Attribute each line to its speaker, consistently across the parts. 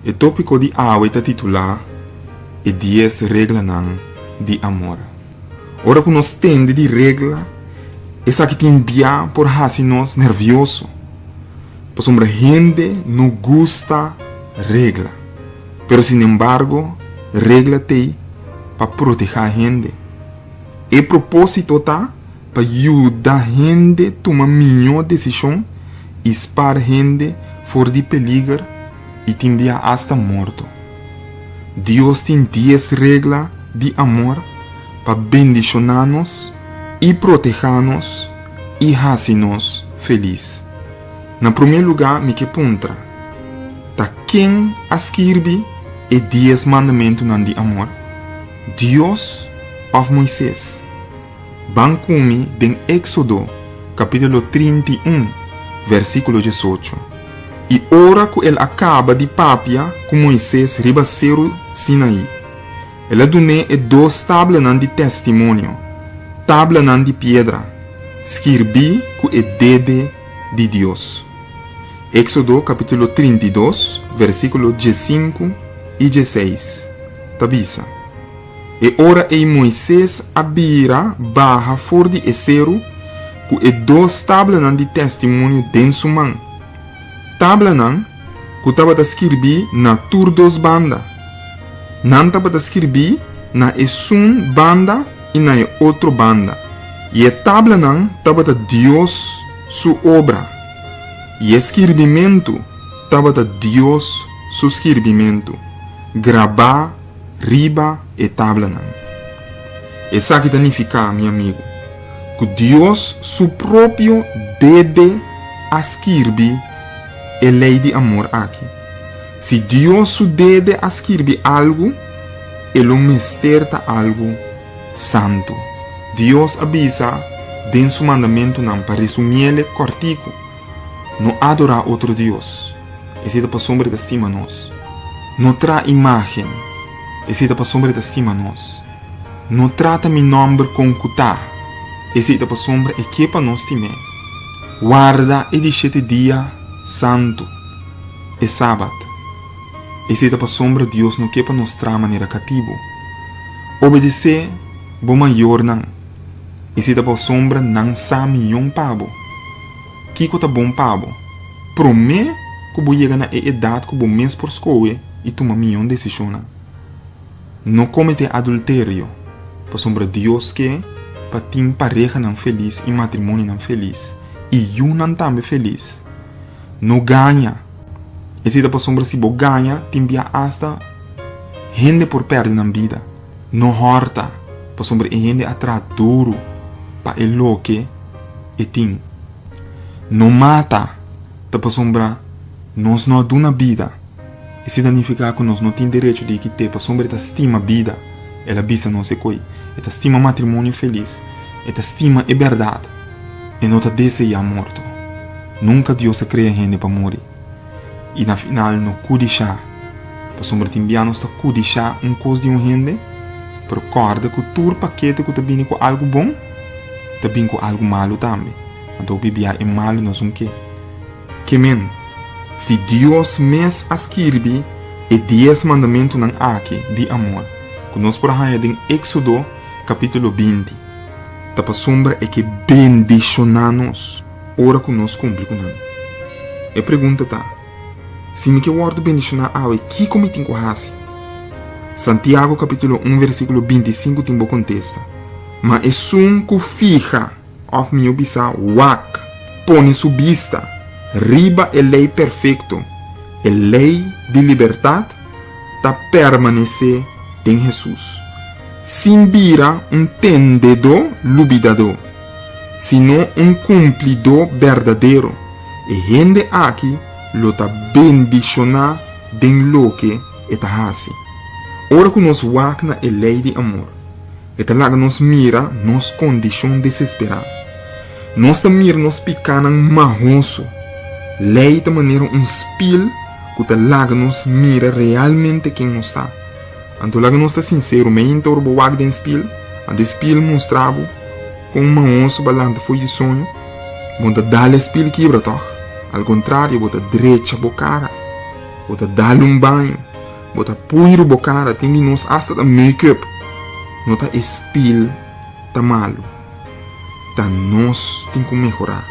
Speaker 1: O tópico de hoje está titulado E 10 regras de amor. Ora que nós tende de regra, essa que te envia por hacernos nervioso. Por sombra gente não gusta regra. Pero sin embargo, regra tem para proteger a gente. E propósito tá para ajudar a gente a tomar melhor decisão e espar gente fora de perigo e te enviar hasta morto. Deus tem 10 regras de amor para bendicionar-nos e proteger-nos e fazer-nos felizes. Na primeiro lugar, me que punta, tá quem escreve e 10 mandamentos de amor? Deus ou Moisés? Vamos comigo em Éxodo, capítulo 31, versículo 18. E ora que ele acaba de papia com Moisés ribaceiro Sinaí. Ele donou 2 tábuas de testemunho, tábuas de pedra, escrevi com o dedo de Deus. Éxodo capítulo 32, versículo 15 e 16. Tabisa. E ora Moisés abira barra fora de Esero com 2 tábuas de testemunho dentro sua mão. Tabla que estava escrever na tur 2 banda. Não estava escrever na esun banda e na outra banda. E a tabla estava Deus sua obra. E escrevimento estava Deus seu escrevimento. Gravar, riba e tabla. Essa que significa, meu amigo, que Deus seu próprio dede escrever a lei de amor aqui. Se Deus seu dede escrever algo, ele mesterta algo santo. Deus avisa em seu mandamento para resumir cortico. Não adorar outro Deus. Esse é para sombra de estima nós. Não tra imagem. Esse é para sombra de estima nós. Não trata meu nome com cutar. Esse é para sombra e que para nós time. Guarda e de 7 dias santo e sábado. Esse é para sombra Deus não que para nos tra maneira cativo. Obedecer bom maior não. Esse é para sombra não sa milhão pavo. Kiko tá bom pavo. Pro me que vou chegar na idade que vou mês por escola e tomar milhão decisão. Não comete adultério. Para sombra Deus que para ter pareja não feliz e matrimônio não feliz. E eu não também feliz. Não ganha. Esse é para sombra se você ganha, te envia hasta gente por perder na vida. Não horta. Para sombra gente atrás duro para el lo que e tem. Não mata. Para sombra nós não dá na vida. Isso significa que nós não temos direito de que te para sombra estima vida. Ela bisa não se coi. Ela estima matrimônio feliz. Ela estima a verdade. E não te deseja morto. Nunca Deus se cria gente para morrer. E na final não cuidar. Para sombra te enviar nós cuidar coisa de gente. Pero recorda que o paquete que te vem com algo bom, te vem com algo malo também. Então bibia é malo nós que. Que men? Se Deus mes escreve e 10 mandamentos nan aqui de amor, que nós por aí em Éxodo capítulo 20, tá para sombra é que bendicionamos. Ora que nós cumpre com ele. E pergunta tá, se me que word bendicionar que como tem que fazer? Santiago capítulo 1 versículo 25 tem bo contesta. Mas é um que fica of meu bisa wak, pone su vista, riba a lei perfeito, a lei de liberdade, tá permanecer em Jesus. Sin vira tendedor lubidador, sino cumplidor verdadeiro. E gente aqui lo tá bendicionar den lo que eta hasi. Ora que nos wakna a lei de amor, eta laga nos mira nos condição desesperada. Nós ta mira nos picanan mahoso. Lei ta maneira spil que ta laga nos mira realmente quem nos está. Anto laga nos ta sincero, me intor bo wag den spil, ande spil mostravo com mahoso balante foi de sonho, bota dale spil quebra toch. Al contrário, bota direita bo cara. bota dar banho, bota puir o cara, tem de nós hasta da make-up, não tá espil, tá malo, tá nós tem que melhorar.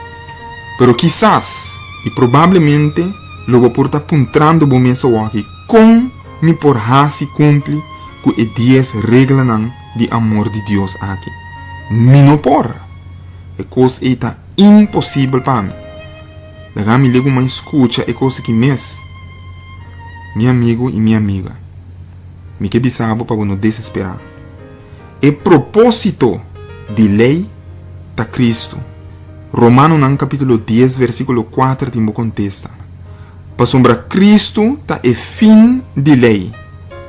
Speaker 1: Pero quizás, e provavelmente, logo por tá puntrando bom mesa aqui, com me por hasi cumpre com e 10 regras de amor de Deus aqui. Me não por, é coisa que tá impossível para mim. Daí me ligo uma escuta é coisa que mês, meu amigo e minha amiga, me que bisabo para não desesperar. E propósito de lei tá Cristo. Romano no capítulo 10, versículo 4, timbo contesta. Para sombra Cristo tá e fim de lei.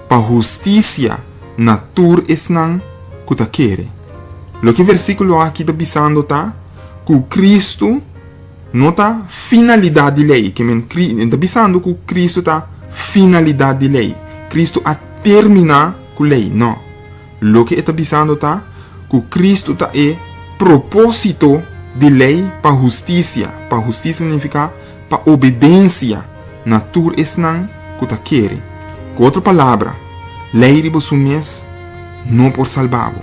Speaker 1: Para justiça, natura esnan que tá quere. Lo que versículo aqui tá bisando tá, que Cristo não tá finalidade de lei. Que tá bisando que Cristo tá finalidade de lei. Cristo a terminar com lei, não. Lo que está bisando tá, que Cristo tá e propósito de lei para justiça. Para justiça significa para obediência. Natura esnan que tá quere. Com outra palavra, lei ribo sumes não por salvabo.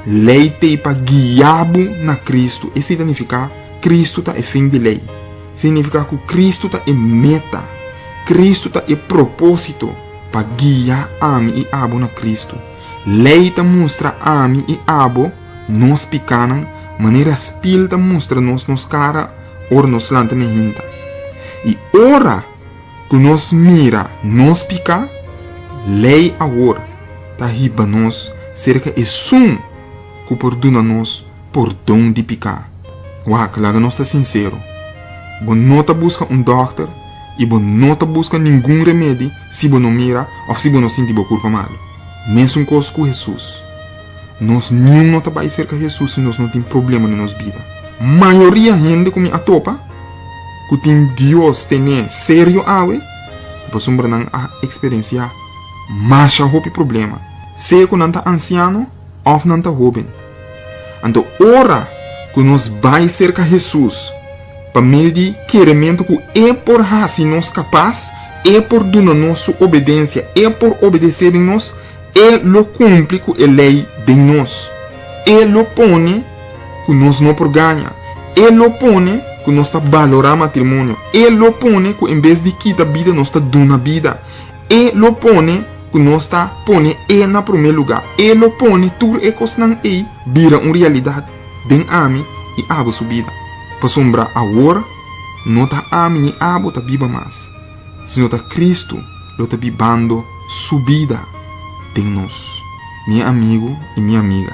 Speaker 1: Lei te para guiabo na Cristo. Isso significa Cristo tá é fim de lei. Significa que Cristo tá é meta. Cristo tá é propósito para guiar a mim e abo na Cristo. Lei ta mostra a mim e abo nos picanan, maneira spil ta mostra nos cara or nos lanta me hinta. E ora que nos mira nos pica, lei agora ta riba nos cerca e sum que perdona nos por dom de picar. Wak, laga nos ta sincero. Bo não ta busca doctor e bo não ta busca nenhum remédio se bo não mira ou se bo não sente bo culpa malo. Mesmo coisa com Jesus. Nós não vai cerca de Jesus se nós não temos problema na nossa vida. Maioria gente como a topa, que tem Deus tem sério awe, para sombra não a experiência, mas já houve problema. Se que não está anciano, ou não está jovem. Então, ora que nós vai cerca de Jesus, para meio de querimento que é por se nós capaz, é por donar nossa obediência, é por obedecer em nós, lo cumpre com a lei de nós. Lo põe que nós não por ganha. Lo põe que nós está valorar matrimônio. Lo põe que em vez de quitar vida, nós está dando vida. Lo põe que nós está põe na primeiro lugar. Lo põe tudo é coisa não é vira uma realidade de ami e abo subida. Para sombra agora, não está ami e abo está viva mais. Se não está Cristo, lo está vivando subida. De nós, meu amigo e minha amiga,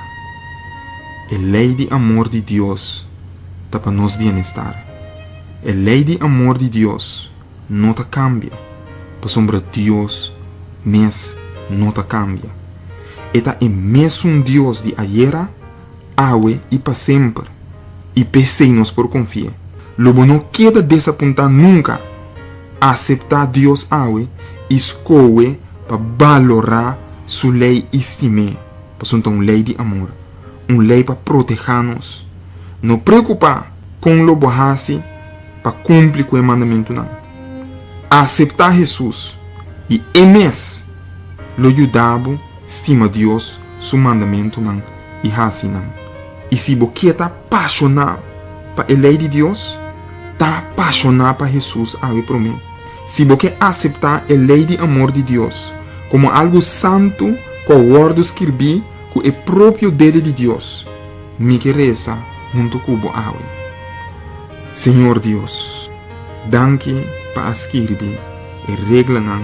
Speaker 1: a lei de amor de Deus está para nos bem-estar. A lei de amor de Deus não está cambia, para sombra Deus, mas não está cambia. Está o mesmo Deus de ayer, hoje e para sempre, e pensei-nos por confiar. Logo não queda desapontar nunca, aceitar Deus hoje e escolher para valorar sua lei estimé, pois então lei de amor, lei para proteger-nos, não preocupar com o borrasse para cumprir com o mandamento não. Aceitar Jesus e emes lo ajudava, estima Deus, seu mandamento não e assim não. E se você está apaixonado para a lei de Deus, está apaixonado para Jesus, aí para mim. Se você aceitar a lei de amor de Deus como algo santo, com o word escrevi com o próprio dedo de Deus, me queresa junto com o awe. Senhor Deus, danke para escrever e regra não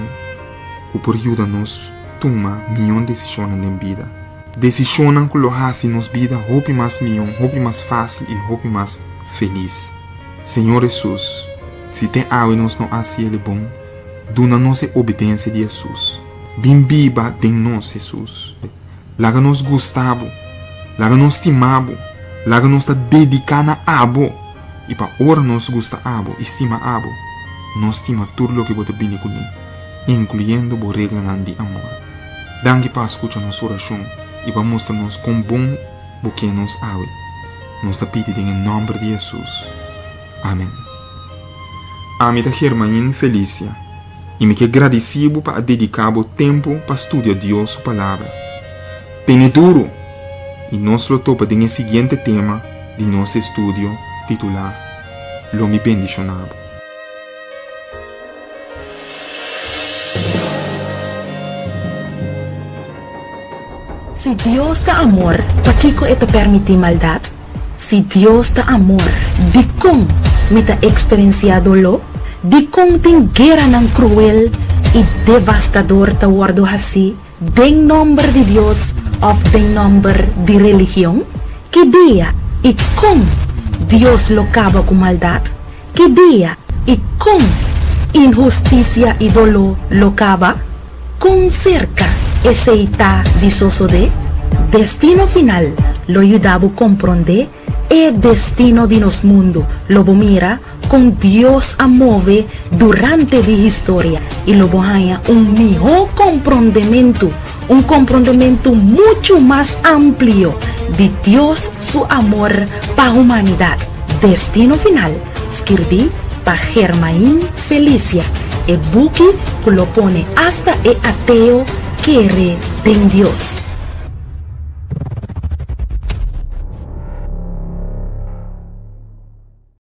Speaker 1: que por ajuda-nos tomar milhão de decisões na vida. Decisões que lo hace nos vida hope mais milhão, hope mais fácil e hope mais feliz. Senhor Jesus, se tem awe nos não assim ele bom, dona-nos a obediência de Jesus. Bem viva de nós, Jesus. Laga-nos gustavo, laga-nos estimavo, laga-nos dedicada a abo. E para ora nos gusta abo, estima abo, nos estima tudo o que você vem com ele, incluindo a regra de amor. Danke para escutar nossa oração e para mostrar-nos com bom o que nos ave. Nos pedimos em nome de Jesus. Amém. Amém da Germain Felícia. e me que agradecido para dedicar o tempo para estudar Deus sua palavra. Tem duro e nós lo topa em seguinte tema de nosso estudo titular Lo mi bendicionado.
Speaker 2: Si Dios da amor, ¿por qué te permite maldad? Si Dios da amor, ¿de cómo me ha experienciado lo? ¿De cómo te guerra tan cruel y devastador te guardo así? ¿De nombre de Dios o de nombre de religión? ¿Qué día y cómo Dios lo acaba con maldad? ¿Qué día y cómo injusticia y dolor lo acaba? Con cerca ese está disoso de destino final lo ayudaba a comprender el destino de nos mundo lo mira con Dios a mover durante la historia y lo haya un mejor comprendimiento mucho más amplio de Dios su amor para la humanidad. Destino final escribí para Germain Felicia el buque que lo pone hasta el ateo quiere de Dios.